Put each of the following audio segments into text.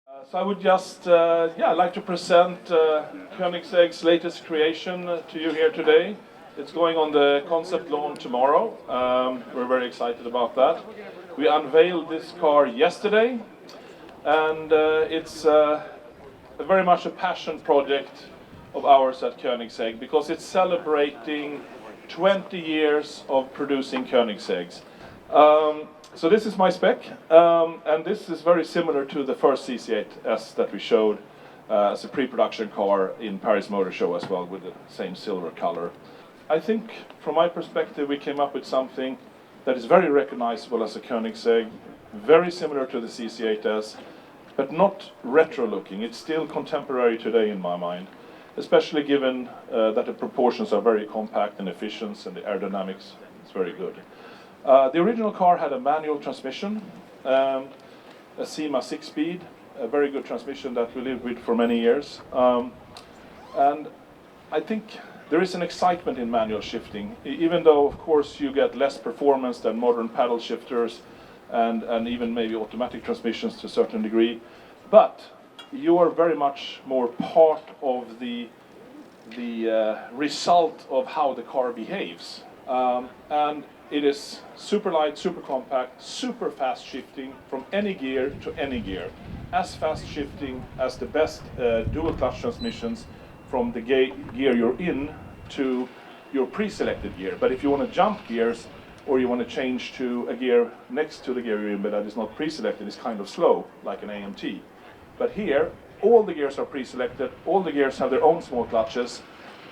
So I would just like to present Koenigsegg's latest creation to you here today. It's going on the concept launch tomorrow. We're very excited about that. We unveiled this car yesterday, and it's very much a passion project of ours at Koenigsegg because it's celebrating 20 years of producing Koenigsegg's. So this is my spec, and this is very similar to the first CC850 that we showed as a pre-production car in Paris Motor Show as well, with the same silver color. I think from my perspective we came up with something that is very recognizable as a Koenigsegg, very similar to the CC850, but not retro looking. It's still contemporary today in my mind, especially given that the proportions are very compact and efficient and the aerodynamics is very good. The original car had a manual transmission, a SEMA 6-speed, a very good transmission that we lived with for many years. And I think there is an excitement in manual shifting, even though of course you get less performance than modern paddle shifters and even maybe automatic transmissions to a certain degree. But you are very much more part of the result of how the car behaves. And it is super light, super compact, super fast shifting from any gear to any gear. As fast shifting as the best dual clutch transmissions from the gear you're in to your pre-selected gear. But if you want to jump gears or you want to change to a gear next to the gear you're in but that is not pre-selected, it's kind of slow, like an AMT. But here, all the gears are pre-selected, all the gears have their own small clutches,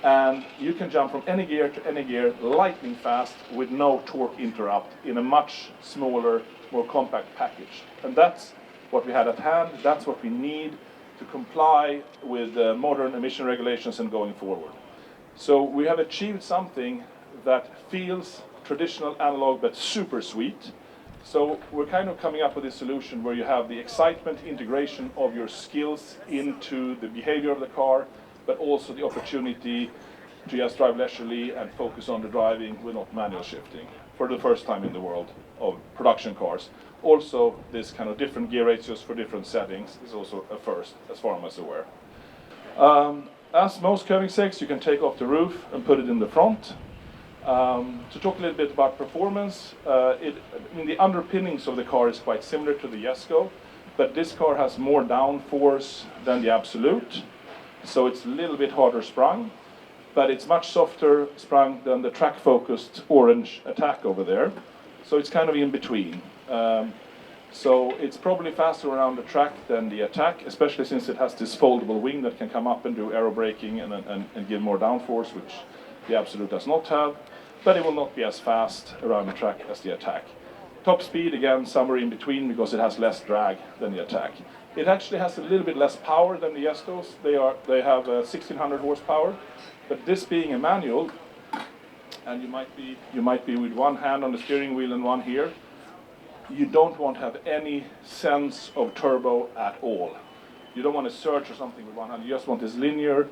and you can jump from any gear to any gear lightning fast with no torque interrupt in a much smaller, more compact package. And that's what we had at hand, that's what we need to comply with modern emission regulations and going forward. So we have achieved something that feels traditional analog but super sweet. So we're kind of coming up with this solution where you have the excitement, integration of your skills into the behavior of the car, but also the opportunity to just drive leisurely and focus on the driving with not manual shifting for the first time in the world of production cars. Also, this kind of different gear ratios for different settings is also a first, as far as I'm aware. As most Koenigseggs, you can take off the roof and put it in the front. To talk a little bit about performance, the underpinnings of the car is quite similar to the Jesko, but this car has more downforce than the Absolute. So it's a little bit harder sprung, but it's much softer sprung than the track-focused orange Attack over there. So it's kind of in between. So it's probably faster around the track than the Attack, especially since it has this foldable wing that can come up and do aero braking and give more downforce, which the Absolute does not have. But it will not be as fast around the track as the Attack. Top speed, again, somewhere in between because it has less drag than the Attack. It actually has a little bit less power than the Jeskos. They have 1600 horsepower, but this being a manual, and you might be with one hand on the steering wheel and one here, you don't want to have any sense of turbo at all. You don't want to surge or something with one hand. You just want this linear,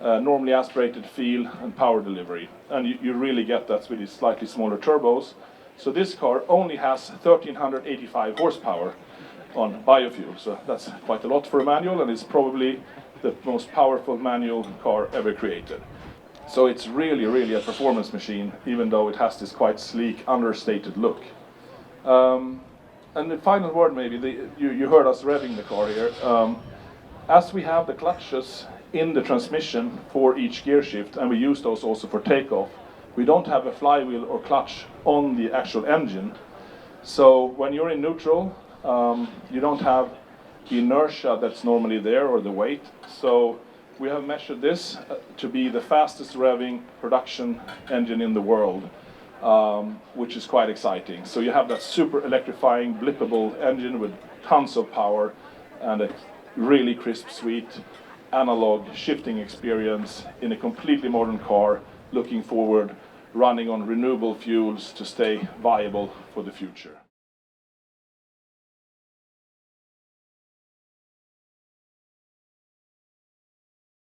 normally aspirated feel and power delivery, and you really get that with these slightly smaller turbos. So this car only has 1385 horsepower on biofuel, so that's quite a lot for a manual, and it's probably the most powerful manual car ever created. So it's really a performance machine, even though it has this quite sleek, understated look. And the final word, maybe, you heard us revving the car here. As we have the clutches in the transmission for each gear shift, and we use those also for takeoff, we don't have a flywheel or clutch on the actual engine. So when you're in neutral, you don't have the inertia that's normally there or the weight. So we have measured this to be the fastest revving production engine in the world, which is quite exciting. So you have that super electrifying, blippable engine with tons of power and a really crisp, sweet analog shifting experience in a completely modern car, looking forward, running on renewable fuels to stay viable for the future.